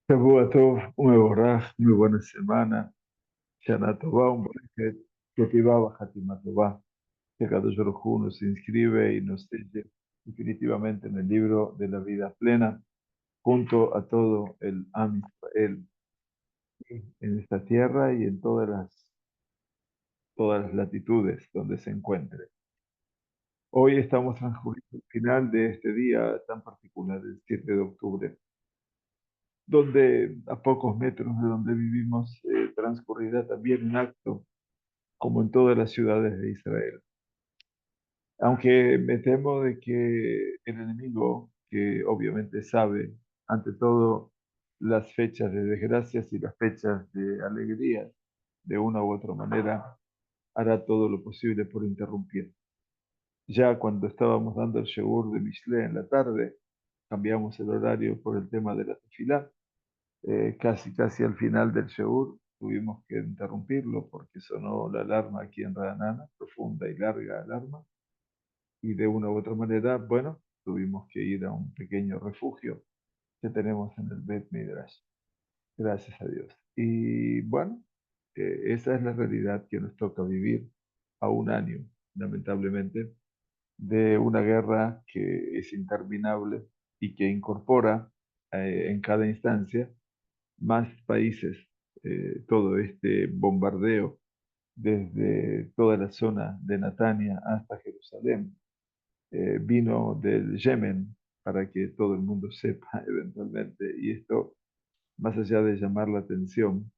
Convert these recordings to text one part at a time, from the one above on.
Shavua Tov, muy buena semana. Shana Tova, un buen Ketivá, Hatima Tova. Que cada Hu nos inscribe y nos selle definitivamente en el libro de la vida plena, junto a todo el Am Israel en esta tierra y en todas las latitudes donde se encuentre. Hoy estamos transcurriendo el final de este día tan particular, el 7 de octubre, donde a pocos metros de donde vivimos transcurrirá también un acto como en todas las ciudades de Israel. Aunque me temo de que el enemigo, que obviamente sabe ante todo las fechas de desgracias y las fechas de alegría, de una u otra manera, hará todo lo posible por interrumpir. Ya cuando estábamos dando el Shegur de Mishle en la tarde, cambiamos el horario por el tema de la tefilá. Casi al final del Shegur tuvimos que interrumpirlo porque sonó la alarma aquí en Ranana, profunda y larga alarma, y de una u otra manera, bueno, tuvimos que ir a un pequeño refugio que tenemos en el Bet Midrash, gracias a Dios. Y bueno, esa es la realidad que nos toca vivir a un año, lamentablemente, de una guerra que es interminable y que incorpora en cada instancia más países. Todo este bombardeo desde toda la zona de Natania hasta Jerusalén vino del Yemen, para que todo el mundo sepa eventualmente, y esto, más allá de llamar la atención,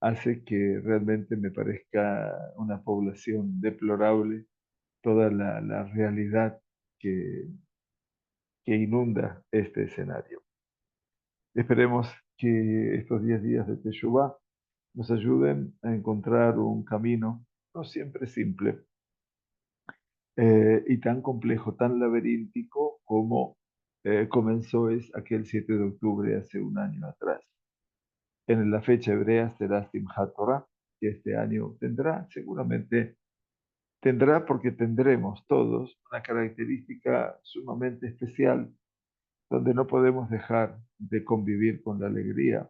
hace que realmente me parezca una población deplorable toda la realidad que, que inunda este escenario. Esperemos que estos 10 días de Teshuvah nos ayuden a encontrar un camino no siempre simple, y tan complejo, tan laberíntico como comenzó es aquel 7 de octubre hace un año atrás. En la fecha hebrea será Simchat Torah, que este año tendrá, seguramente tendrá porque tendremos todos una característica sumamente especial, donde no podemos dejar de convivir con la alegría,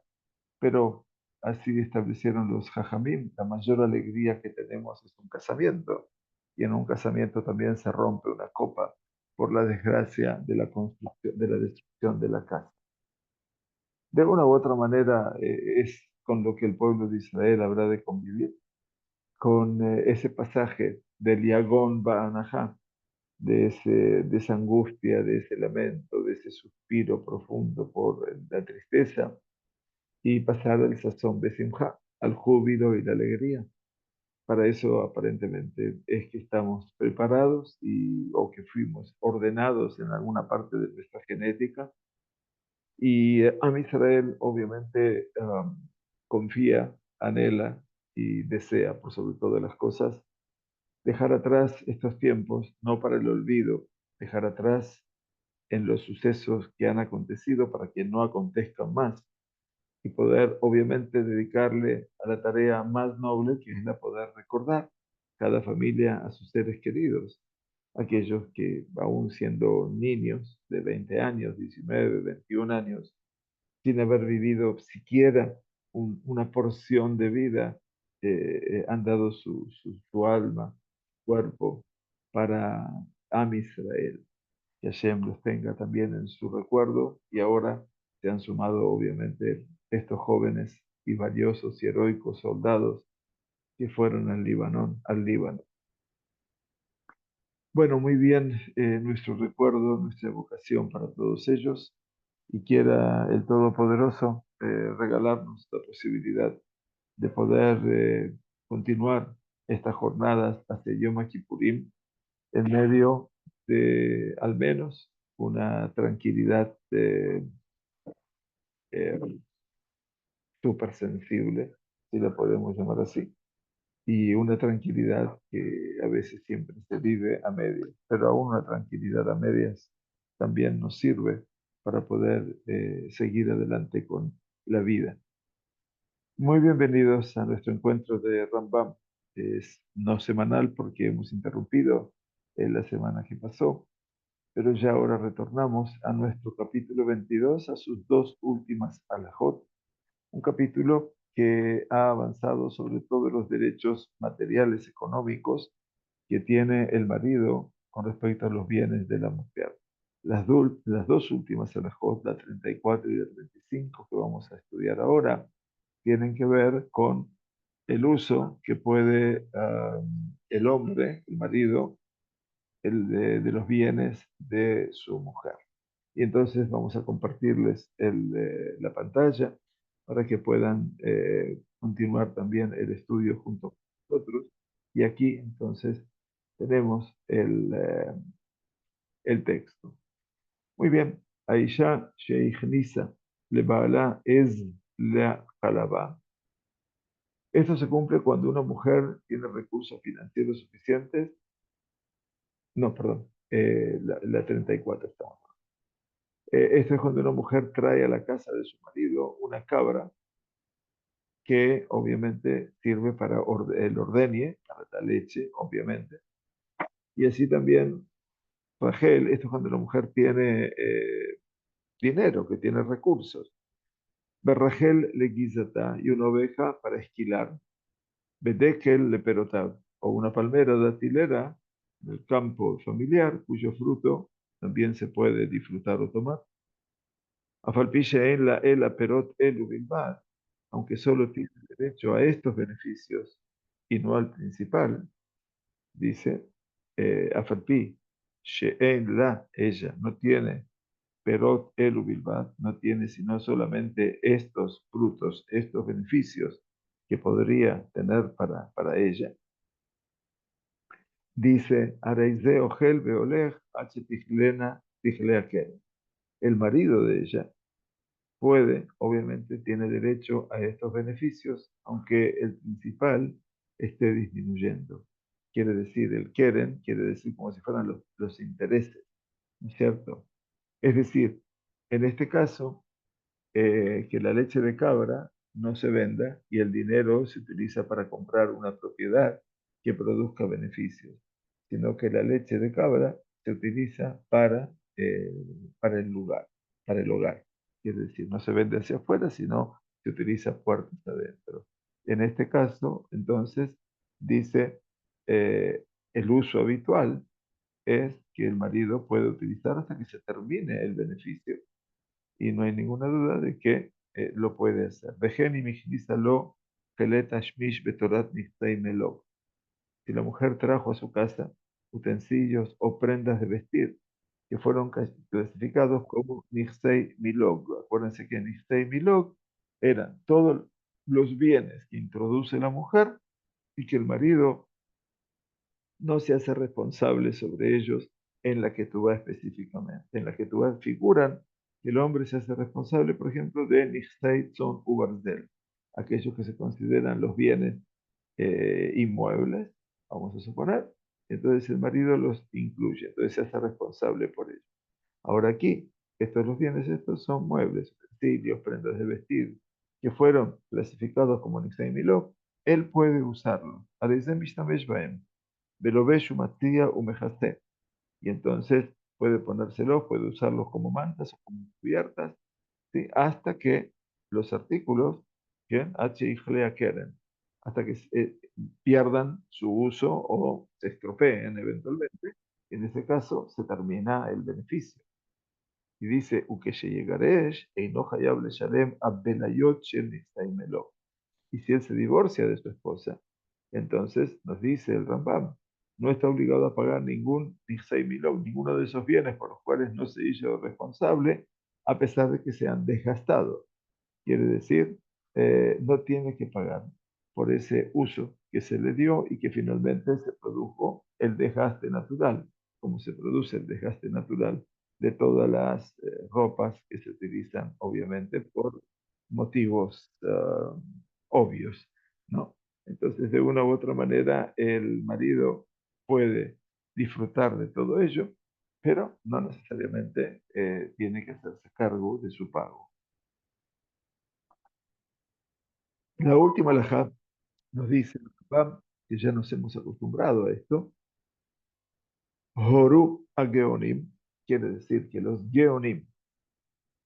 pero así establecieron los Jajamim, la mayor alegría que tenemos es un casamiento, y en un casamiento también se rompe una copa por la desgracia de la construcción, de la destrucción de la casa. De una u otra manera, es con lo que el pueblo de Israel habrá de convivir, con ese pasaje del Yagón Ba'anajá, de esa angustia, de ese lamento, de ese suspiro profundo por la tristeza, y pasar al sazón de Simjá, al júbilo y la alegría. Para eso aparentemente es que estamos preparados o que fuimos ordenados en alguna parte de nuestra genética. Y Am Israel obviamente confía, anhela y desea, por sobre todas las cosas, dejar atrás estos tiempos, no para el olvido, dejar atrás en los sucesos que han acontecido para que no acontezcan más, y poder obviamente dedicarle a la tarea más noble, que es la poder recordar cada familia a sus seres queridos, aquellos que aún siendo niños de 20 años, 19, 21 años, sin haber vivido siquiera una porción de vida, han dado su alma, cuerpo para Am Israel. Que Hashem los tenga también en su recuerdo, y ahora se han sumado obviamente estos jóvenes y valiosos y heroicos soldados que fueron al Líbano. Bueno, muy bien, nuestro recuerdo, nuestra evocación para todos ellos, y quiera el Todopoderoso regalarnos la posibilidad de poder continuar estas jornadas hasta Yom Kippurim en medio de al menos una tranquilidad eh, súper sensible, si la podemos llamar así, y una tranquilidad que a veces siempre se vive a medias, pero aún una tranquilidad a medias también nos sirve para poder seguir adelante con la vida. Muy bienvenidos a nuestro encuentro de Rambam. Es no semanal porque hemos interrumpido la semana que pasó, Pero ya ahora retornamos a nuestro capítulo 22, a sus dos últimas alajot, un capítulo que ha avanzado sobre todos los derechos materiales económicos que tiene el marido con respecto a los bienes de la mujer. Las dos últimas alajot, la 34 y la 35, que vamos a estudiar ahora, tienen que ver con el uso que puede el hombre, el marido, de los bienes de su mujer. Y entonces vamos a compartirles la pantalla para que puedan continuar también el estudio junto con nosotros. Y aquí entonces tenemos el texto. Muy bien. Aisha sheikhnisa lebala es la halaba. Esto se cumple cuando una mujer tiene recursos financieros suficientes. No, perdón, la 34 estamos. Esto es cuando una mujer trae a la casa de su marido una cabra que obviamente sirve para el ordeñe, para la leche, obviamente. Y así también Rachel, esto es cuando la mujer tiene dinero, que tiene recursos. Berrachel le guisata y una oveja para esquilar. Bedekel le perotab, o una palmera datilera del campo familiar, cuyo fruto también se puede disfrutar o tomar. Afalpiche en la el perot elu bilbad, aunque solo tiene derecho a estos beneficios y no al principal, dice Afalpi, she'en la, ella no tiene perot elu bilbad, no tiene sino solamente estos frutos, estos beneficios que podría tener para ella. Dice, Areize ogel beolech h tichlena tichlea. El marido de ella puede, obviamente, tiene derecho a estos beneficios, aunque el principal esté disminuyendo. Quiere decir, el quieren, quiere decir como si fueran los intereses, ¿no es cierto? Es decir, en este caso, que la leche de cabra no se venda y el dinero se utiliza para comprar una propiedad que produzca beneficios, sino que la leche de cabra se utiliza para el lugar, para el hogar. Es decir, no se vende hacia afuera, sino se utiliza puertas adentro. En este caso, entonces, dice, el uso habitual es que el marido puede utilizar hasta que se termine el beneficio y no hay ninguna duda de que lo puede hacer. Vejeni mijlízalo, geleta shmish betorat nichtei melog. Si la mujer trajo a su casa utensilios o prendas de vestir que fueron clasificados como nichtei milog. Acuérdense que nichtei milog eran todos los bienes que introduce la mujer y que el marido no se hace responsable sobre ellos en la que tú vas específicamente. En la que tú vas figuran que el hombre se hace responsable, por ejemplo, de Nichteitzon Ubarzel, aquellos que se consideran los bienes inmuebles, vamos a suponer. Entonces el marido los incluye, entonces se hace responsable por ellos. Ahora aquí, los bienes estos son muebles, utensilios, prendas de vestir, que fueron clasificados como Nixay Milov, él puede usarlos. Adesem Bishtamesh Baem. Belobesh Matía Umejasé. Y entonces puede ponérselos, puede usarlos como mantas o como cubiertas, ¿sí? Hasta que los artículos, ¿bien? H y Hlea Keren, hasta que pierdan su uso o se estropeen eventualmente. En ese caso se termina el beneficio. Y dice, Ukeshe Yegaresh, Eino Hayab Le Shalem Abbenayot Shel Nistaimelo. Y si él se divorcia de su esposa, entonces nos dice el Rambam, no está obligado a pagar ningún Nixay Milov, ninguno de esos bienes por los cuales no se hizo responsable, a pesar de que sean desgastados. Quiere decir, no tiene que pagar por ese uso que se le dio y que finalmente se produjo el desgaste natural, como se produce el desgaste natural de todas las ropas que se utilizan, obviamente, por motivos obvios, ¿no? Entonces, de una u otra manera, el marido puede disfrutar de todo ello, pero no necesariamente tiene que hacerse cargo de su pago. La última alajá nos dice, que ya nos hemos acostumbrado a esto, Horu Ageonim, quiere decir que los Geonim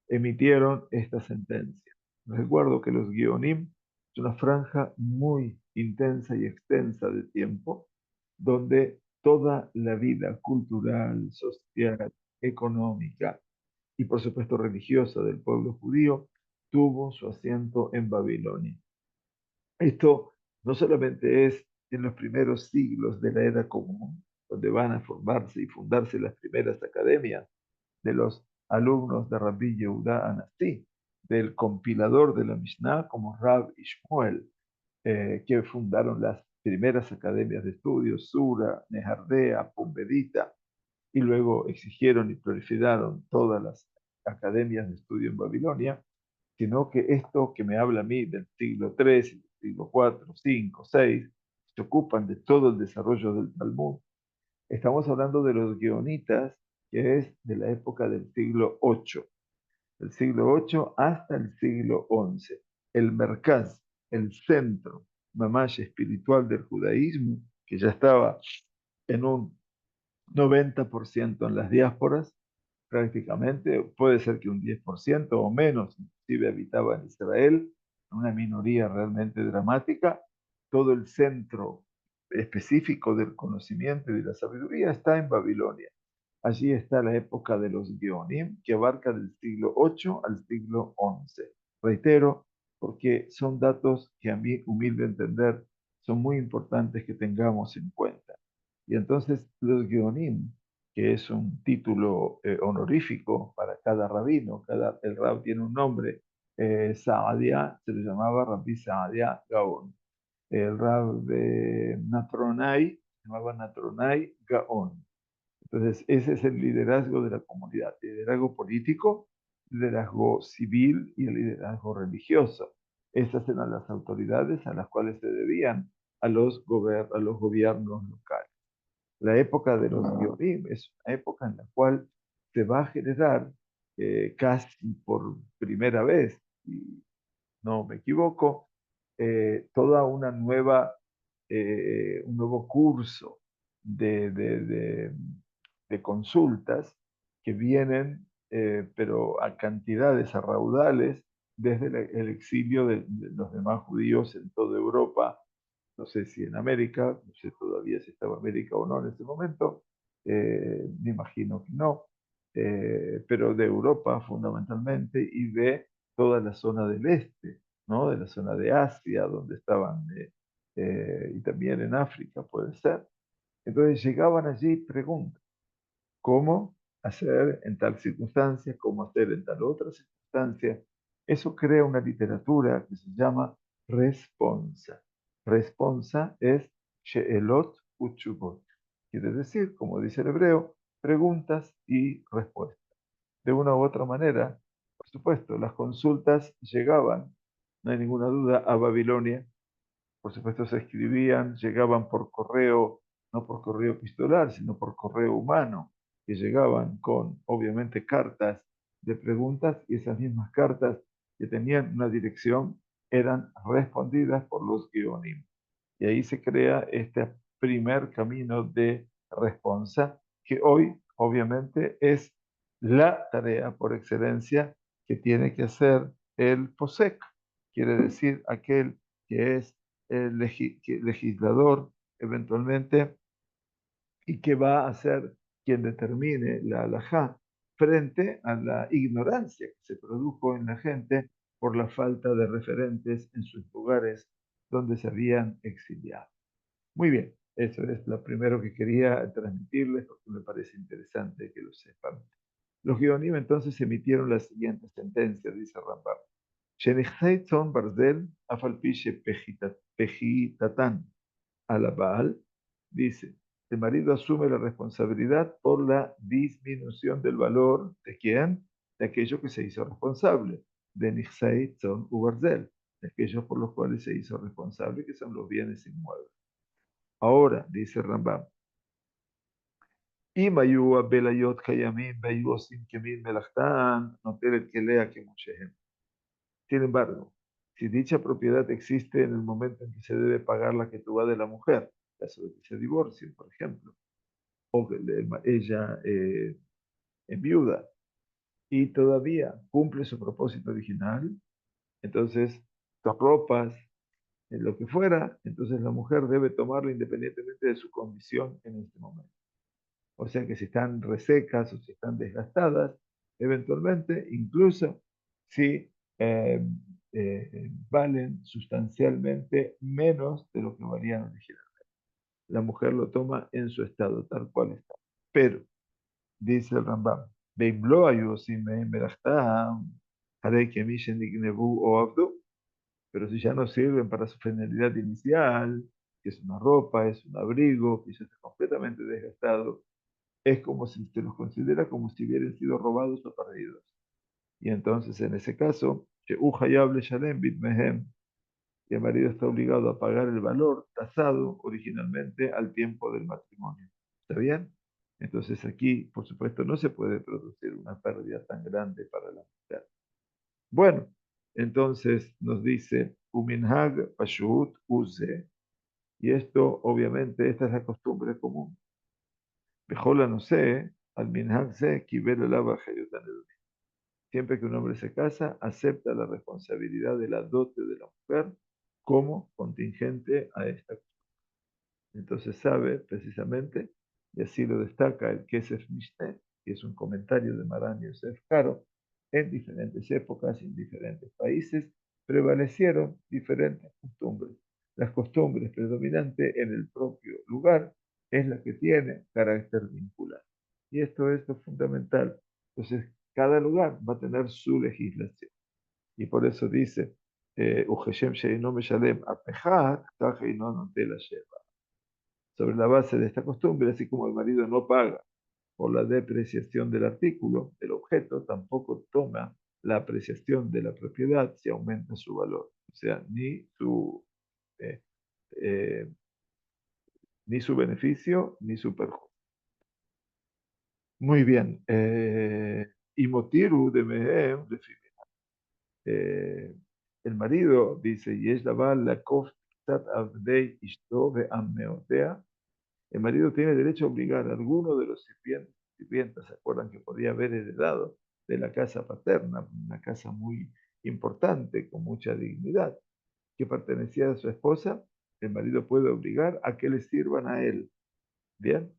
emitieron esta sentencia. Recuerdo que los Geonim es una franja muy intensa y extensa de tiempo donde toda la vida cultural, social, económica y por supuesto religiosa del pueblo judío tuvo su asiento en Babilonia. Esto no solamente es en los primeros siglos de la era común, donde van a formarse y fundarse las primeras academias de los alumnos de Rabbi Yehuda Anasí, del compilador de la Mishnah como Rab Ishmuel, que fundaron las primeras academias de estudios, Sura, Nehardea, Pumbedita, y luego exigieron y proliferaron todas las academias de estudio en Babilonia, sino que esto que me habla a mí del siglo III, siglo IV, V, VI, se ocupan de todo el desarrollo del Talmud. Estamos hablando de los guionitas, que es de la época del siglo VIII, del siglo VIII hasta el siglo XI. El merkaz, el centro, mamash espiritual del judaísmo, que ya estaba en un 90% en las diásporas, prácticamente, puede ser que un 10% o menos, inclusive habitaba en Israel, una minoría realmente dramática. Todo el centro específico del conocimiento y de la sabiduría está en Babilonia. Allí está la época de los Geonim, que abarca del siglo VIII al siglo XI. Reitero, porque son datos que a mí, humilde entender, son muy importantes que tengamos en cuenta. Y entonces los Geonim, que es un título honorífico para cada rabino, el rab tiene un nombre, Saadia, se le llamaba Rabbi Saadia Gaon. El rab de Natronai se llamaba Natronai Gaon. Entonces, ese es el liderazgo de la comunidad, liderazgo político, liderazgo civil y el liderazgo religioso. Estas eran las autoridades a las cuales se debían a los gobiernos locales. La época de los Yorim es una época en la cual se va a generar casi por primera vez, si no me equivoco, toda una nueva, un nuevo curso de, de, de, de consultas que vienen, pero a cantidades, a raudales, desde el exilio de los demás judíos en toda Europa, no sé si en América, no sé todavía si estaba América o no en ese momento, me imagino que no, pero de Europa fundamentalmente y de toda la zona del este, ¿no? De la zona de Asia, donde estaban, y también en África puede ser. Entonces llegaban allí preguntas, ¿cómo hacer en tal circunstancia? ¿Cómo hacer en tal otra circunstancia? Eso crea una literatura que se llama responsa. Responsa es she'elot utshuvot. Quiere decir, como dice el hebreo, preguntas y respuestas. De una u otra manera, por supuesto, las consultas llegaban, no hay ninguna duda, a Babilonia. Por supuesto, se escribían, llegaban por correo, no por correo epistolar, sino por correo humano, que llegaban con, obviamente, cartas de preguntas y esas mismas cartas que tenían una dirección eran respondidas por los guionim. Y ahí se crea este primer camino de responsa, que hoy, obviamente, es la tarea por excelencia que tiene que hacer el POSEC, quiere decir aquel que es el legislador eventualmente y que va a ser quien determine la halajá frente a la ignorancia que se produjo en la gente por la falta de referentes en sus lugares donde se habían exiliado. Muy bien, eso es lo primero que quería transmitirles porque me parece interesante que lo sepan. Los Geonim entonces emitieron la siguiente sentencia, dice Rambam. שנכסי צאן ברזל, אף על פי שפחיתתן a la Baal, dice, el marido asume la responsabilidad por la disminución del valor de quién, de aquello que se hizo responsable, de Nixai Tzon Ubarzel, de aquellos por los cuales se hizo responsable, que son los bienes inmuebles. Ahora, dice Rambam, אם היו הבליות קיימים והיו עושים כמין מלאכתן, נוטלת כליה כמושיהם. Sin embargo, si dicha propiedad existe en el momento en que se debe pagar la que tuvo de la mujer, en caso de que se divorcien, por ejemplo, o que ella en viuda y todavía cumple su propósito original, entonces sus ropas, en lo que fuera, entonces la mujer debe tomarlo independientemente de su condición en este momento. O sea que si están resecas o si están desgastadas, eventualmente, incluso si valen sustancialmente menos de lo que valían originalmente. La mujer lo toma en su estado, tal cual está. Pero, dice el Rambam, "Veim lo hayu osim mehem melachtam, harei kemí shenignevu o abdu", pero si ya no sirven para su finalidad inicial, que es una ropa, es un abrigo, que ya está completamente desgastado, es como si se los considera como si hubieran sido robados o perdidos. Y entonces, en ese caso, y el marido está obligado a pagar el valor tasado originalmente al tiempo del matrimonio. ¿Está bien? Entonces aquí, por supuesto, no se puede producir una pérdida tan grande para la mujer. Bueno, entonces nos dice, Uminhag Pashut Use, y esto, obviamente, esta es la costumbre común. Bejola no sé, al Minhag se Kibel Alaba Hayutan Edonim. Siempre que un hombre se casa, acepta la responsabilidad de la dote de la mujer como contingente a esta. Entonces sabe precisamente, y así lo destaca el Kesef Mishneh, que es un comentario de Maran Yosef Karo, en diferentes épocas y en diferentes países prevalecieron diferentes costumbres. Las costumbres predominantes en el propio lugar es la que tiene carácter vincular. Y esto es lo fundamental. Entonces, cada lugar va a tener su legislación. Y por eso dice, "Ujeshem sheino meshalem apejat, kaj eino notel Hashem". Sobre la base de esta costumbre, así como el marido no paga por la depreciación del artículo, del objeto, tampoco toma la apreciación de la propiedad si aumenta su valor. O sea, eh, eh, ni su beneficio ni su perjuicio. Muy bien. Y motiru de mehem, eh, el marido dice, y es la la kof abdei ishto ve'ammeotea. El marido tiene derecho a obligar a alguno de los sirvientes, ¿se acuerdan que podía haber heredado de la casa paterna, una casa muy importante, con mucha dignidad, que pertenecía a su esposa? El marido puede obligar a que le sirvan a él. Bien,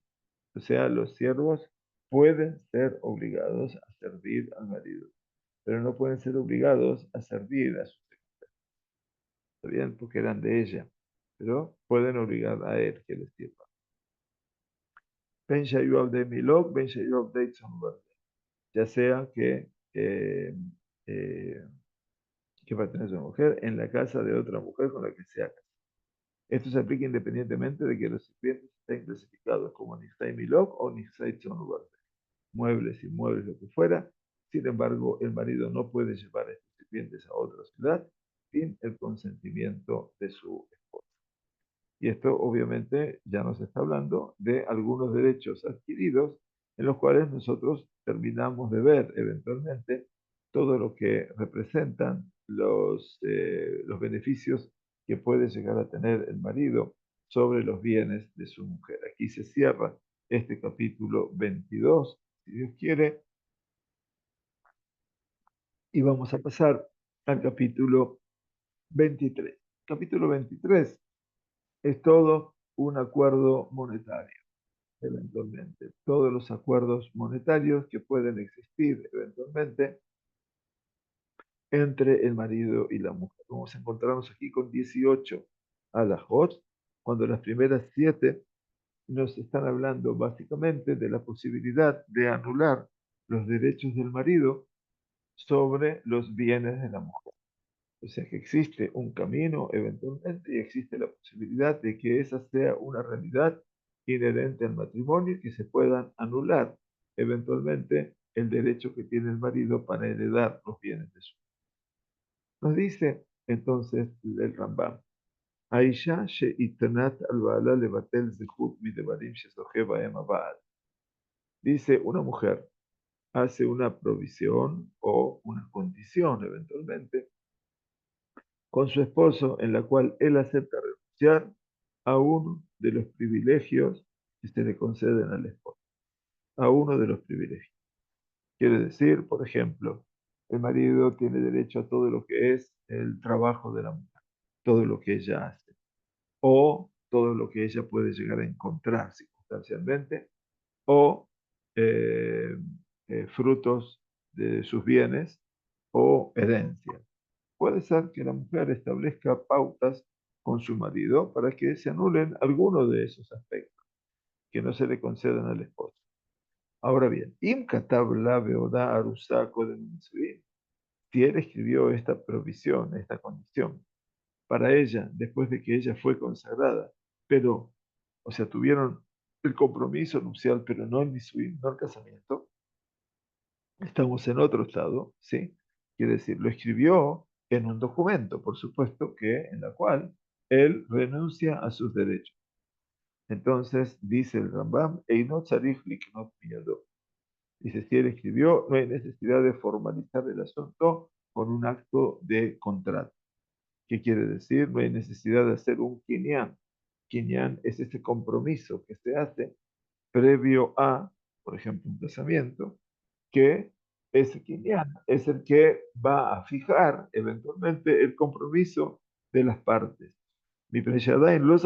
o sea, los siervos pueden ser obligados a servir al marido, pero no pueden ser obligados a servir a su esposa. ¿Está bien? Porque eran de ella, pero pueden obligar a él que les sirva. Ben Shayuab de Milok, Ben Shayuab de Itzonbar. Ya sea eh, que pertenece a una mujer en la casa de otra mujer con la que sea. Esto se aplica independientemente de que los sirvientes estén clasificados como Nixay Milok o Nixay Tzonbar. Muebles, inmuebles, lo que fuera. Sin embargo, el marido no puede llevar a estos sirvientes a otra ciudad sin el consentimiento de su esposa. Y esto obviamente ya nos está hablando de algunos derechos adquiridos en los cuales nosotros terminamos de ver eventualmente todo lo que representan los beneficios que puede llegar a tener el marido sobre los bienes de su mujer. Aquí se cierra este capítulo 22, si Dios quiere, y vamos a pasar al capítulo 23. Capítulo 23 es todo un acuerdo monetario, eventualmente. Todos los acuerdos monetarios que pueden existir eventualmente entre el marido y la mujer. Vamos a encontrarnos aquí con 18 alajot, cuando las primeras 7 nos están hablando básicamente de la posibilidad de anular los derechos del marido sobre los bienes de la mujer. O sea que existe un camino eventualmente y existe la posibilidad de que esa sea una realidad inherente al matrimonio y que se puedan anular eventualmente el derecho que tiene el marido para heredar los bienes de su mujer. Nos dice entonces el Rambam, Aisha she'itanat al ba'ala levatel zehut midevarim shezoche ba'em ha'ba'al. Dice, una mujer hace una provisión o una condición eventualmente con su esposo en la cual él acepta renunciar a uno de los privilegios que se le conceden al esposo, a uno de los privilegios. Quiere decir, por ejemplo, el marido tiene derecho a todo lo que es el trabajo de la mujer, todo lo que ella hace, o todo lo que ella puede llegar a encontrar circunstancialmente, o eh, frutos de sus bienes o herencias. Puede ser que la mujer establezca pautas con su marido para que se anulen algunos de esos aspectos que no se le concedan al esposo. Ahora bien, Im Katab la Beodá Arusá Kodem Nisuin, si él escribió esta provisión, esta condición, para ella, después de que ella fue consagrada, pero, o sea, tuvieron el compromiso nupcial, pero no el Nisuin, no el casamiento, estamos en otro estado, ¿sí? Quiere decir, lo escribió en un documento, por supuesto, que en la cual él renuncia a sus derechos. Entonces, dice el Rambam, Einot tzarich liknot miyado. Dice, si él escribió, no hay necesidad de formalizar el asunto con un acto de contrato. ¿Qué quiere decir? No hay necesidad de hacer un kinyan. Kinyan es ese compromiso que se hace previo a, por ejemplo, un casamiento, que ese kinyan es el que va a fijar eventualmente el compromiso de las partes. Mi en los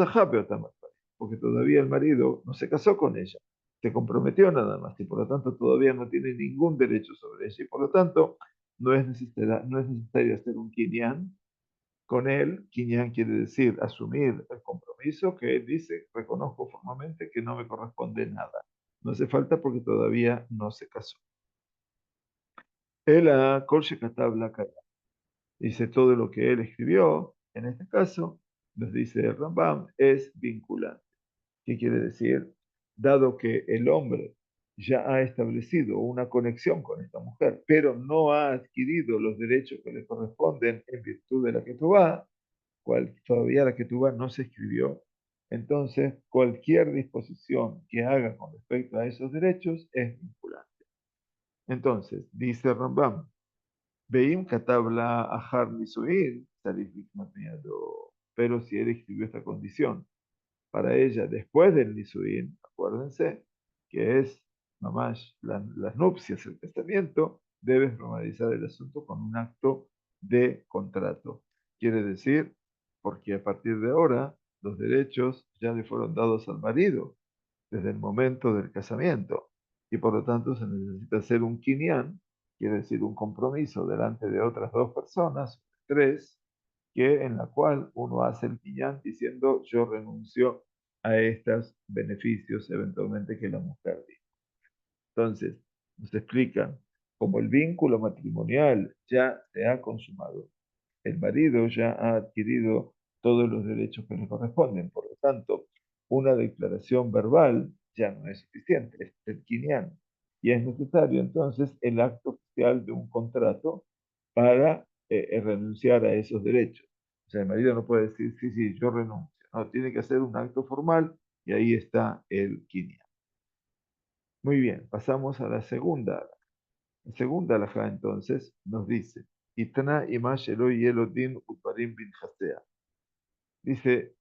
porque todavía el marido no se casó con ella, se comprometió nada más y por lo tanto todavía no tiene ningún derecho sobre ella y por lo tanto no es necesario hacer un kinyan con él. Kinyan quiere decir asumir el compromiso que él dice, reconozco formalmente que no me corresponde nada. No hace falta porque todavía no se casó. Él a Kolche Katabla dice todo lo que él escribió, en este caso, nos dice el Rambam, es vinculante. ¿Qué quiere decir? Dado que el hombre ya ha establecido una conexión con esta mujer, pero no ha adquirido los derechos que le corresponden en virtud de la Ketubá, todavía la Ketubá no se escribió, entonces cualquier disposición que haga con respecto a esos derechos es vinculante. Entonces, dice Rambam, Veim katabla ahar nisuin, pero si él escribió esta condición para ella después del nisuin, acuérdense que es mamás las nupcias, el testamento, debes formalizar el asunto con un acto de contrato. Quiere decir, porque a partir de ahora los derechos ya le fueron dados al marido desde el momento del casamiento y por lo tanto se necesita hacer un kinyan, quiere decir un compromiso delante de otras dos personas, tres, que en la cual uno hace el kinyan diciendo yo renuncio a estos beneficios eventualmente que la mujer dice. Entonces, nos explican, como el vínculo matrimonial ya se ha consumado, el marido ya ha adquirido todos los derechos que le corresponden. Por lo tanto, una declaración verbal ya no es suficiente, es el quinián. Y es necesario entonces el acto oficial de un contrato para renunciar a esos derechos. O sea, el marido no puede decir, sí, sí, yo renuncio. No, tiene que hacer un acto formal y ahí está el quinián. Muy bien, pasamos a la segunda. La segunda alajá entonces nos dice, Itna imash Eloi Elodin Uparim bin Hasea. Dice,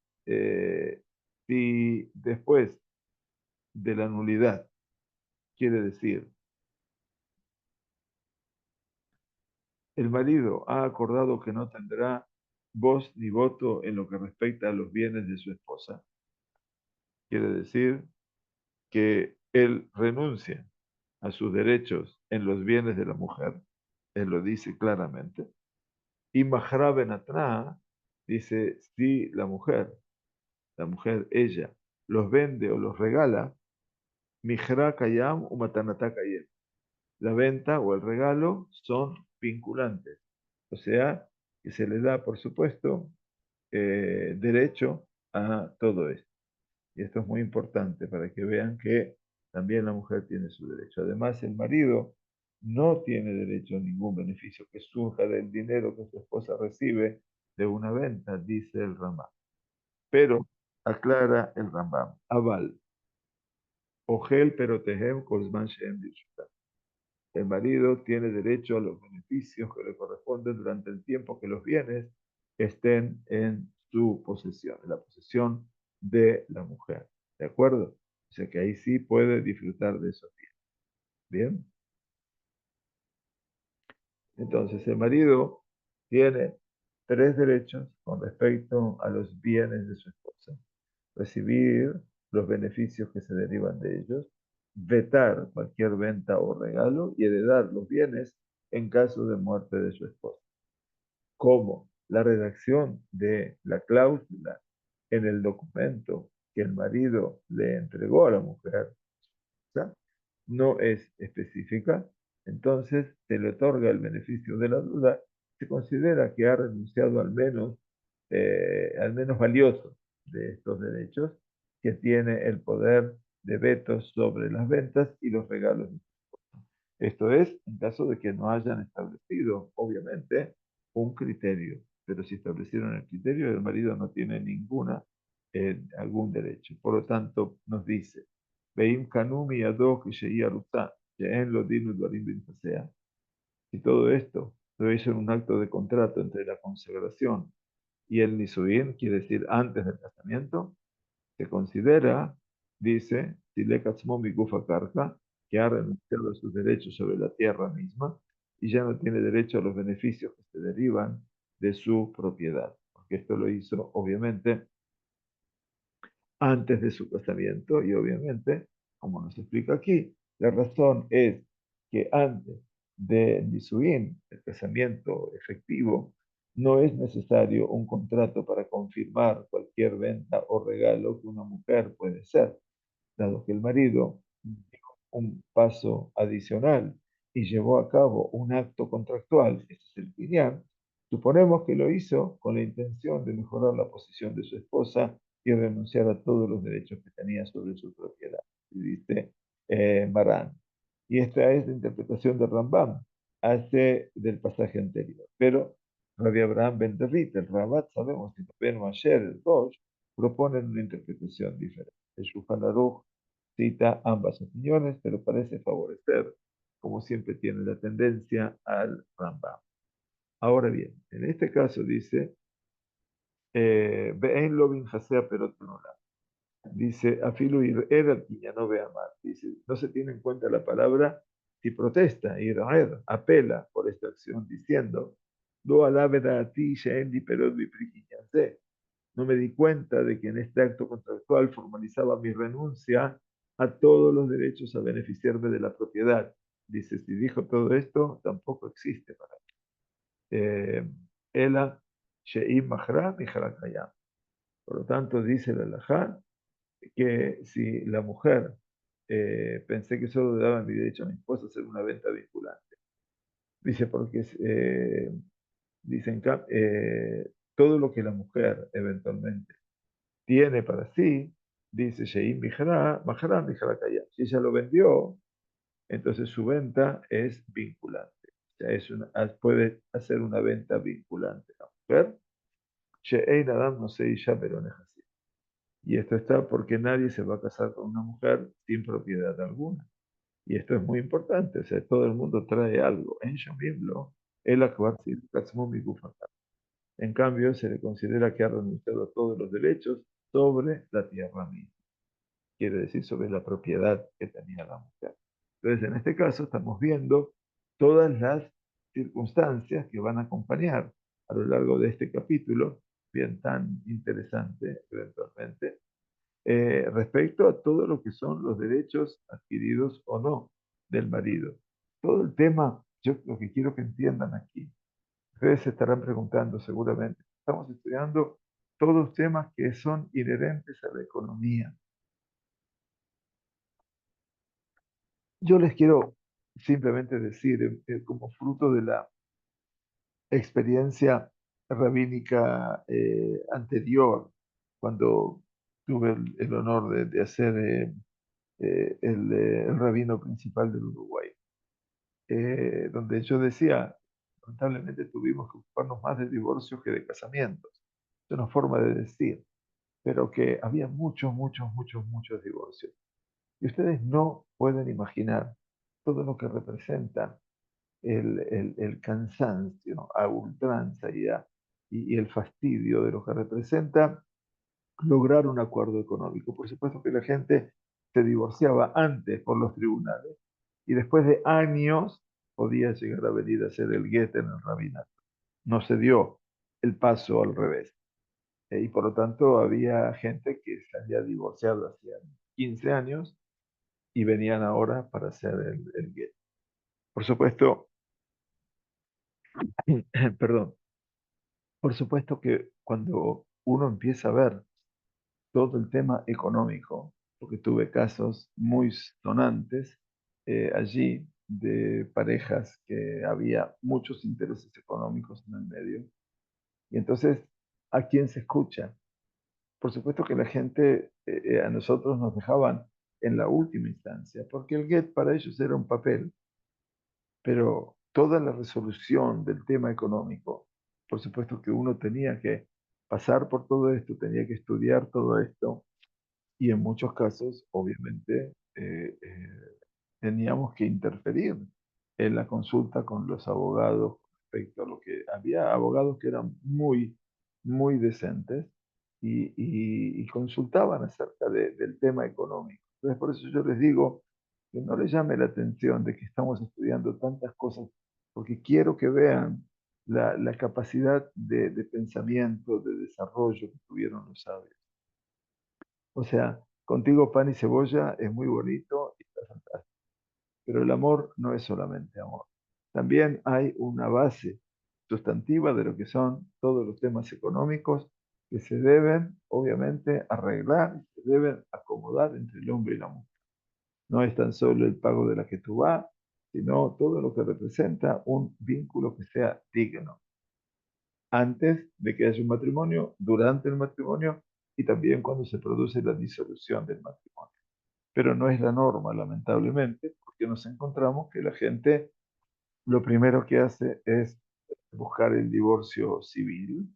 si después de la nulidad, quiere decir, el marido ha acordado que no tendrá voz ni voto en lo que respecta a los bienes de su esposa, quiere decir que él renuncia a sus derechos en los bienes de la mujer, él lo dice claramente, y Mahra Benatna dice, si la mujer, ella, los vende o los regala, Mijra Kayam o Matanatá Kayem. La venta o el regalo son vinculantes. O sea, que se le da, por supuesto, derecho a todo esto. Y esto es muy importante para que vean que también la mujer tiene su derecho. Además, el marido no tiene derecho a ningún beneficio que surja del dinero que su esposa recibe de una venta, dice el Rambam. Pero aclara el Rambam, Aval, Ogel Perotehem Kolzman Shem Birshuta. El marido tiene derecho a los beneficios que le corresponden durante el tiempo que los bienes estén en su posesión, en la posesión de la mujer. ¿De acuerdo? O sea que ahí sí puede disfrutar de esos bienes. Bien. Entonces, el marido tiene tres derechos con respecto a los bienes de su esposa: recibir los beneficios que se derivan de ellos, vetar cualquier venta o regalo y heredar los bienes en caso de muerte de su esposa. Como la redacción de la cláusula en el documento que el marido le entregó a la mujer, ¿ya?, no es específica, entonces se le otorga el beneficio de la duda, se considera que ha renunciado al menos valioso de estos derechos, que tiene el poder de veto sobre las ventas y los regalos. Esto es en caso de que no hayan establecido, obviamente, un criterio. Pero si establecieron el criterio, el marido no tiene algún derecho. Por lo tanto, nos dice, Veim kanumi yado she'i aruta, she'en lo dinu dvarim b'nfasea. Y todo esto lo hizo en un acto de contrato entre la consagración y el nisuin, quiere decir antes del casamiento, se considera, dice, Silek Atzmo Migufa Karka, que ha renunciado a sus derechos sobre la tierra misma y ya no tiene derecho a los beneficios que se derivan de su propiedad, porque esto lo hizo obviamente antes de su casamiento y obviamente, como nos explica aquí, la razón es que antes de Nisuin, el casamiento efectivo, no es necesario un contrato para confirmar cualquier venta o regalo que una mujer puede hacer, dado que el marido dio un paso adicional y llevó a cabo un acto contractual, ese es el Kinyan. Suponemos que lo hizo con la intención de mejorar la posición de su esposa y renunciar a todos los derechos que tenía sobre su propiedad, dice Marán. Y esta es la interpretación de Rambam, hace del pasaje anterior. Pero Rabbi Abraham Ben David, el Rabat, sabemos que Ben Masher, el Rosh, proponen una interpretación diferente. El Shulchan Aruch cita ambas opiniones, pero parece favorecer, como siempre tiene la tendencia, al Rambam. Ahora bien, en este caso dice, Be'en lo bin jasea perot benolam. Dice, afilu ir al no vea mal. Dice, no se tiene en cuenta la palabra si protesta, ir apela por esta acción, diciendo, lo alabe a ti, she'en li perot biprikinyanse. No me di cuenta de que en este acto contractual formalizaba mi renuncia a todos los derechos a beneficiarme de la propiedad. Dice, si dijo todo esto, tampoco existe para mí. Ela she'im mahra mi harakayam. Por lo tanto, dice el alajá que si la mujer pensé que solo le daba mi derecho a mi esposa a hacer una venta vinculante. Dice, porque dicen todo lo que la mujer eventualmente tiene para sí, dice Shein Mijra, Mahram Mijra Kayam. Si ella lo vendió, entonces su venta es vinculante. O sea, puede hacer una venta vinculante. La mujer, Shein Adam no se isha pero así. Y esto está porque nadie se va a casar con una mujer sin propiedad alguna. Y esto es muy importante. O sea, todo el mundo trae algo. En Shomiblo, el Akbar en cambio, se le considera que ha renunciado a todos los derechos sobre la tierra misma, quiere decir sobre la propiedad que tenía la mujer. Entonces, en este caso, estamos viendo todas las circunstancias que van a acompañar a lo largo de este capítulo, bien tan interesante eventualmente, respecto a todo lo que son los derechos adquiridos o no del marido. Todo el tema, yo lo que quiero que entiendan aquí, ustedes se estarán preguntando seguramente, estamos estudiando todos temas que son inherentes a la economía. Yo les quiero simplemente decir, como fruto de la experiencia rabínica anterior, cuando tuve el honor de hacer el rabino principal del Uruguay, donde yo decía, lamentablemente tuvimos que ocuparnos más de divorcios que de casamientos. Es una forma de decir, pero que había muchos divorcios. Y ustedes no pueden imaginar todo lo que representan el cansancio a ultranza y el fastidio de lo que representa lograr un acuerdo económico. Por supuesto que la gente se divorciaba antes por los tribunales y después de años podía llegar a venir a ser el get en el rabinato. No se dio el paso al revés. Y por lo tanto había gente que se había divorciado hacía 15 años y venían ahora para hacer el get. Por supuesto, perdón, por supuesto que cuando uno empieza a ver todo el tema económico, porque tuve casos muy sonantes allí de parejas que había muchos intereses económicos en el medio. Y entonces, ¿a quién se escucha? Por supuesto que la gente, a nosotros nos dejaban en la última instancia, porque el get para ellos era un papel, pero toda la resolución del tema económico, por supuesto que uno tenía que pasar por todo esto, tenía que estudiar todo esto, y en muchos casos, obviamente, teníamos que interferir en la consulta con los abogados respecto a lo que había abogados que eran muy decentes y consultaban acerca del tema económico. Entonces, por eso yo les digo que no les llame la atención de que estamos estudiando tantas cosas, porque quiero que vean la capacidad de pensamiento, de desarrollo que tuvieron los sabios. O sea, contigo pan y cebolla es muy bonito y está fantástico, pero el amor no es solamente amor. También hay una base sustantiva de lo que son todos los temas económicos que se deben, obviamente, arreglar, se deben acomodar entre el hombre y la mujer. No es tan solo el pago de la que tú vas, sino todo lo que representa un vínculo que sea digno antes de que haya un matrimonio, durante el matrimonio y también cuando se produce la disolución del matrimonio. Pero no es la norma, lamentablemente, porque nos encontramos que la gente lo primero que hace es buscar el divorcio civil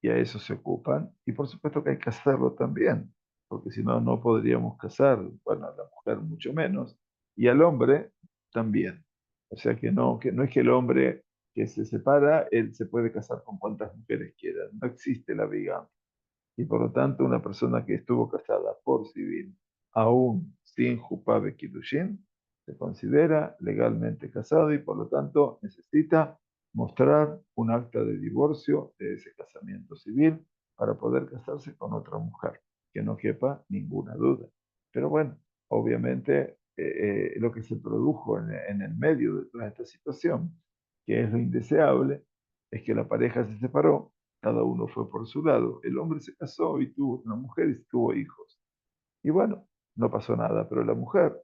y a eso se ocupan. Y por supuesto que hay que hacerlo también, porque si no, no podríamos casar, bueno, a la mujer mucho menos, y al hombre también. O sea que no es que el hombre que se separa, él se puede casar con cuantas mujeres quiera. No existe la bigamia y por lo tanto una persona que estuvo casada por civil, aún sin Jupá de Kiddushin, se considera legalmente casado y por lo tanto necesita mostrar un acta de divorcio de ese casamiento civil para poder casarse con otra mujer, que no quepa ninguna duda. Pero bueno, obviamente lo que se produjo en el medio de toda esta situación, que es lo indeseable, es que la pareja se separó, cada uno fue por su lado. El hombre se casó y tuvo una mujer y tuvo hijos. Y bueno, no pasó nada, pero la mujer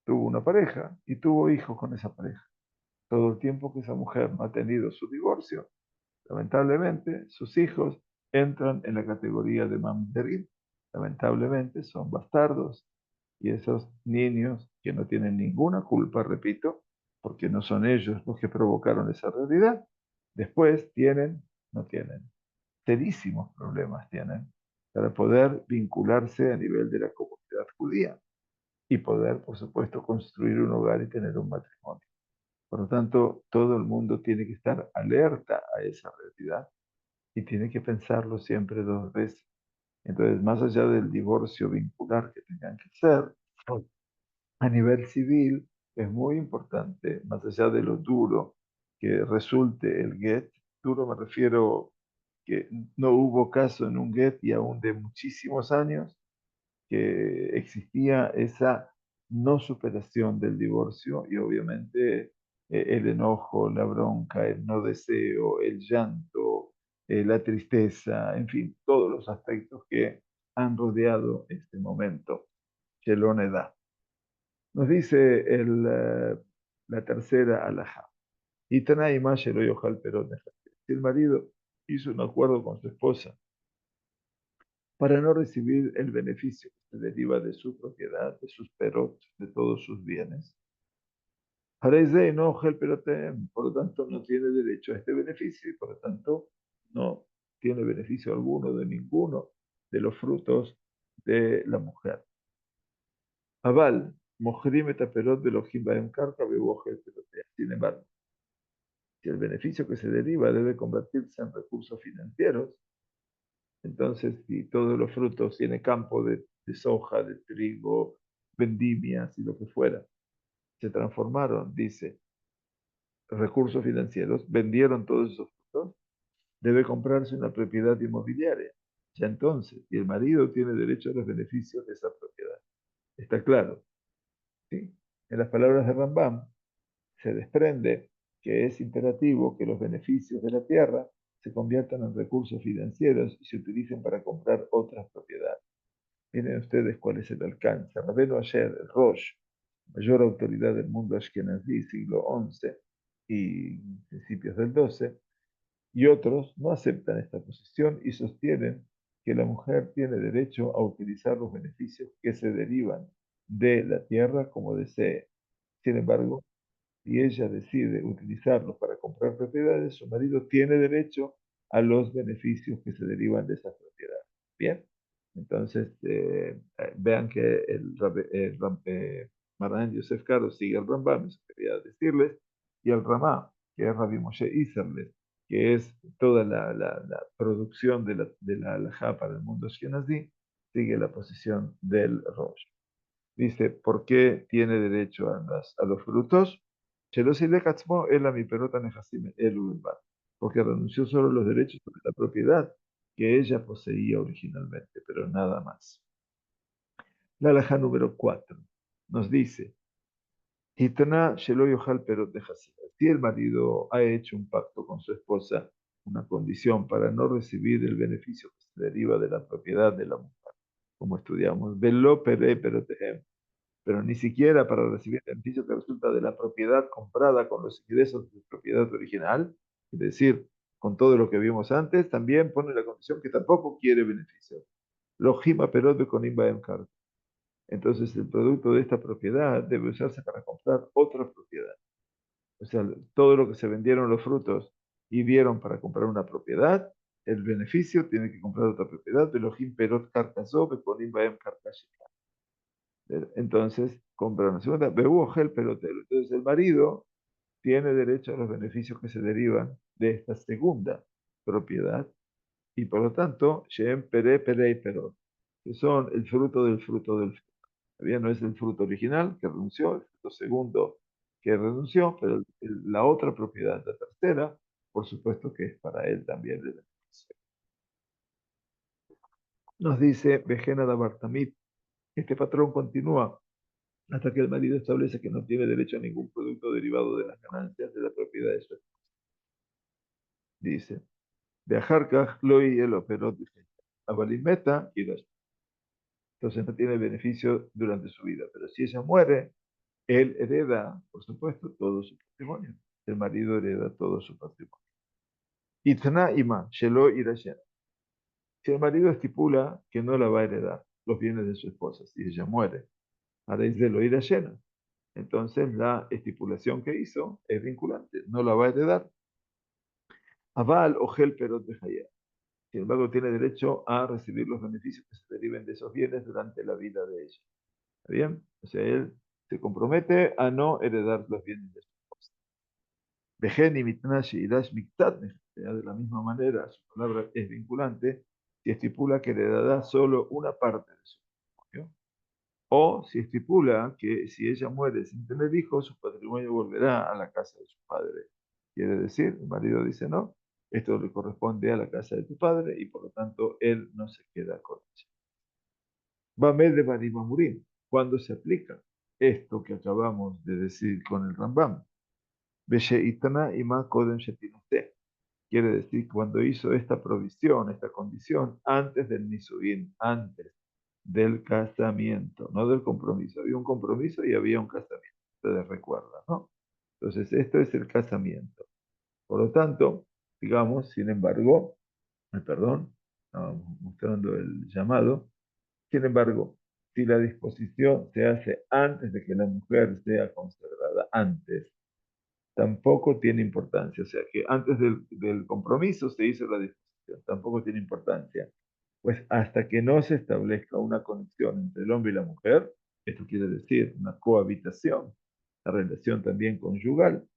tuvo una pareja y tuvo hijos con esa pareja. Todo el tiempo que esa mujer no ha tenido su divorcio, lamentablemente sus hijos entran en la categoría de mamzerim. Lamentablemente son bastardos y esos niños que no tienen ninguna culpa, repito, porque no son ellos los que provocaron esa realidad, después no tienen serísimos problemas tienen para poder vincularse a nivel de la comunidad judía y poder, por supuesto, construir un hogar y tener un matrimonio. Por lo tanto, todo el mundo tiene que estar alerta a esa realidad y tiene que pensarlo siempre dos veces. Entonces, más allá del divorcio vincular que tengan que hacer, a nivel civil es muy importante, más allá de lo duro que resulte el get, duro me refiero que no hubo caso en un get y aún de muchísimos años que existía esa no superación del divorcio y obviamente el enojo, la bronca, el no deseo, el llanto, la tristeza, en fin, todos los aspectos que han rodeado este momento, Shelon Edad. Nos dice la tercera alajá. Y Tanay Mashe lo yojal perot. Si el marido hizo un acuerdo con su esposa para no recibir el beneficio que se deriva de su propiedad, de sus perot, de todos sus bienes, Harei no ojel perotem, por lo tanto no tiene derecho a este beneficio y por lo tanto no tiene beneficio alguno de ninguno de los frutos de la mujer. Aval, mojrim et aperot de los baem karka bebojel perotea. Sin embargo, si el beneficio que se deriva debe convertirse en recursos financieros, entonces si todos los frutos tiene campo de soja, de trigo, vendimias y lo que fuera, se transformaron, dice, recursos financieros, vendieron todos esos frutos, debe comprarse una propiedad inmobiliaria. Ya entonces, y el marido tiene derecho a los beneficios de esa propiedad. Está claro, ¿sí? En las palabras de Rambam se desprende que es imperativo que los beneficios de la tierra se conviertan en recursos financieros y se utilicen para comprar otras propiedades. Miren ustedes cuál es el alcance. Rabbeinu Asher, el Rosh, mayor autoridad del mundo ashkenazí, siglo XI y principios del XII, y otros no aceptan esta posición y sostienen que la mujer tiene derecho a utilizar los beneficios que se derivan de la tierra como desee. Sin embargo, si ella decide utilizarlos para comprar propiedades, su marido tiene derecho a los beneficios que se derivan de esas propiedades. Bien, entonces vean que Maran Yosef Karo sigue el Rambam, eso quería decirles, y el Ramá, que es Rabbi Moshe Isserles, que es toda la producción de la halajá para el mundo ashkenazí, sigue la posición del Rosh. Dice, ¿por qué tiene derecho a los frutos? Porque renunció solo a los derechos sobre la propiedad que ella poseía originalmente, pero nada más. La alhaja número 4 nos dice, Hitna shelo yochal perot de Hasidah. Si el marido ha hecho un pacto con su esposa, una condición para no recibir el beneficio que se deriva de la propiedad de la mujer, como estudiamos, velo pere perotehem, pero ni siquiera para recibir el beneficio que resulta de la propiedad comprada con los ingresos de su propiedad original, es decir, con todo lo que vimos antes, también pone la condición que tampoco quiere beneficio. Lojima perot de conimba emkar. Entonces, el producto de esta propiedad debe usarse para comprar otra propiedad. O sea, todo lo que se vendieron los frutos y dieron para comprar una propiedad, el beneficio tiene que comprar otra propiedad. Velojim perot karkazó, bekonim baem karkashi. Entonces, compra una segunda, Bebu el pelotero. Entonces, el marido tiene derecho a los beneficios que se derivan de esta segunda propiedad y por lo tanto, Shem Pere Pere y Perot, que son el fruto del fruto del fruto. Todavía no es el fruto original que renunció, el fruto segundo que renunció, pero la otra propiedad, la tercera, por supuesto que es para él también el beneficio. Nos dice Bejena de Bartamit, este patrón continúa hasta que el marido establece que no tiene derecho a ningún producto derivado de las ganancias de la propiedad de su esposa. Dice, de Ajarkaj, Loi, el operot, Abalimeta y las. Entonces no tiene beneficio durante su vida, pero si ella muere, él hereda, por supuesto, todo su patrimonio. El marido hereda todo su patrimonio. Itna ima, shelo irashen. Si el marido estipula que no la va a heredar los bienes de su esposa, si ella muere, haréis de lo irashen. Entonces la estipulación que hizo es vinculante, no la va a heredar. Aval o gel perot de Hayat. Sin embargo, tiene derecho a recibir los beneficios que se deriven de esos bienes durante la vida de ella. ¿Está bien? O sea, él se compromete a no heredar los bienes de su esposa. Vejen y mitnash y dash miktat, de la misma manera, su palabra es vinculante si estipula que heredará solo una parte de su patrimonio. O si estipula que si ella muere sin tener hijos, su patrimonio volverá a la casa de su padre. Quiere decir, el marido dice no, esto le corresponde a la casa de tu padre y por lo tanto él no se queda con ella. Bamed de Barimamurim, ¿cuándo se aplica esto que acabamos de decir con el Rambam? Besheitana ima kodem shetinate. Quiere decir cuando hizo esta provisión, esta condición, antes del Nisuin, antes del casamiento, no del compromiso. Había un compromiso y había un casamiento, ustedes recuerdan, ¿no? Entonces, esto es el casamiento. Por lo tanto, digamos, sin embargo, perdón, estábamos mostrando el llamado, sin embargo, si la disposición se hace antes de que la mujer sea consagrada, antes, tampoco tiene importancia. O sea, que antes del compromiso se hizo la disposición, tampoco tiene importancia. Pues hasta que no se establezca una conexión entre el hombre y la mujer, esto quiere decir una cohabitación, la relación también conyugal,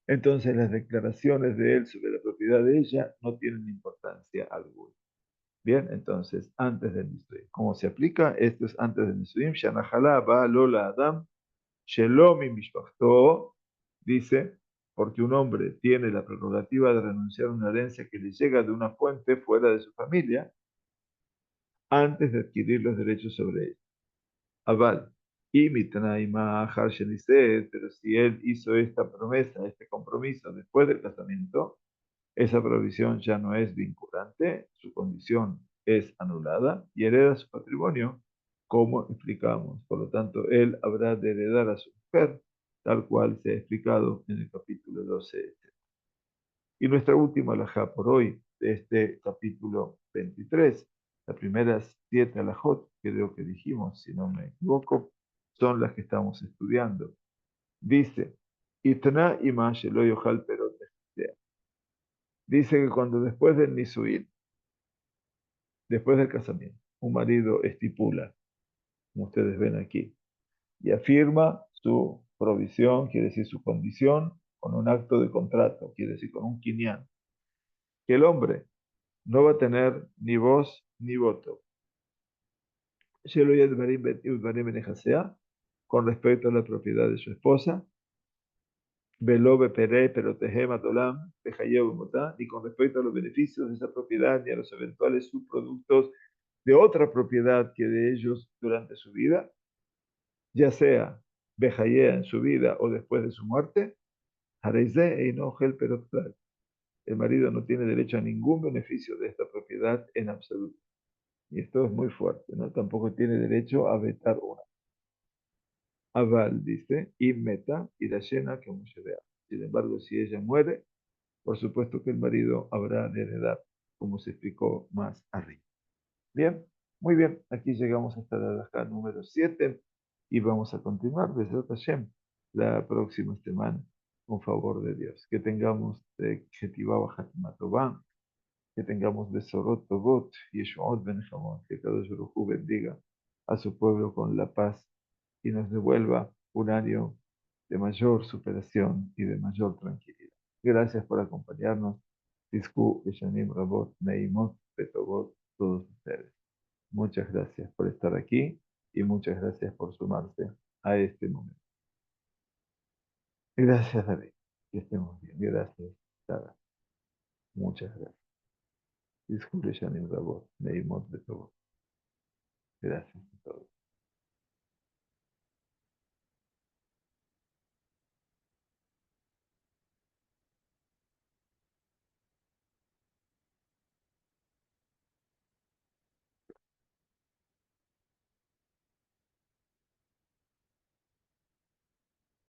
entonces las declaraciones de él sobre la propiedad de ella no tienen importancia alguna. Bien, entonces, antes del Nisuim. ¿Cómo se aplica? Esto es antes del Nisuim. Shanahala ba lola adam shelomi mishpachto, dice, porque un hombre tiene la prerrogativa de renunciar a una herencia que le llega de una fuente fuera de su familia antes de adquirir los derechos sobre ella. Aval, y mitanaima harshenised, pero si él hizo esta promesa, este compromiso después del casamiento, esa provisión ya no es vinculante, su condición es anulada y hereda su patrimonio, como explicamos. Por lo tanto, él habrá de heredar a su mujer, tal cual se ha explicado en el capítulo 12. Y nuestra última alajá por hoy, de este capítulo 23, las primeras 7 alajot, creo que dijimos, si no me equivoco, son las que estamos estudiando. Dice, Itna ima shelo yochal perot bechitea. Dice que cuando después del nisuin, después del casamiento, un marido estipula, como ustedes ven aquí, y afirma su provisión, quiere decir su condición, con un acto de contrato, quiere decir con un quinián, que el hombre no va a tener ni voz ni voto. Con respecto a la propiedad de su esposa, y con respecto a los beneficios de esa propiedad y a los eventuales subproductos de otra propiedad que de ellos durante su vida, ya sea Bejayea en su vida o después de su muerte, el marido no tiene derecho a ningún beneficio de esta propiedad en absoluto. Y esto es muy fuerte, ¿no? Tampoco tiene derecho a vetar una. Aval dice, y meta, y la llena que vea. Sin embargo, si ella muere, por supuesto que el marido habrá de heredar, como se explicó más arriba. Bien, muy bien. Aquí llegamos hasta la halajá número 7 y vamos a continuar desde Hashem la próxima semana, con favor de Dios. Que tengamos Ketivá Hatima Tová, que tengamos Besorot Tovot, Yeshuot Ben Hamon, que Kadosh Baruj Hu bendiga a su pueblo con la paz y nos devuelva un año de mayor superación y de mayor tranquilidad. Gracias por acompañarnos. Tisku, Eshanim Rabot, Neimot, Petobot, todos ustedes. Muchas gracias por estar aquí y muchas gracias por sumarse a este momento. Gracias, David. Que estemos bien. Gracias, Sara. Muchas gracias. Tisku, Eshanim Rabot, Neimot, Petobot. Gracias a todos.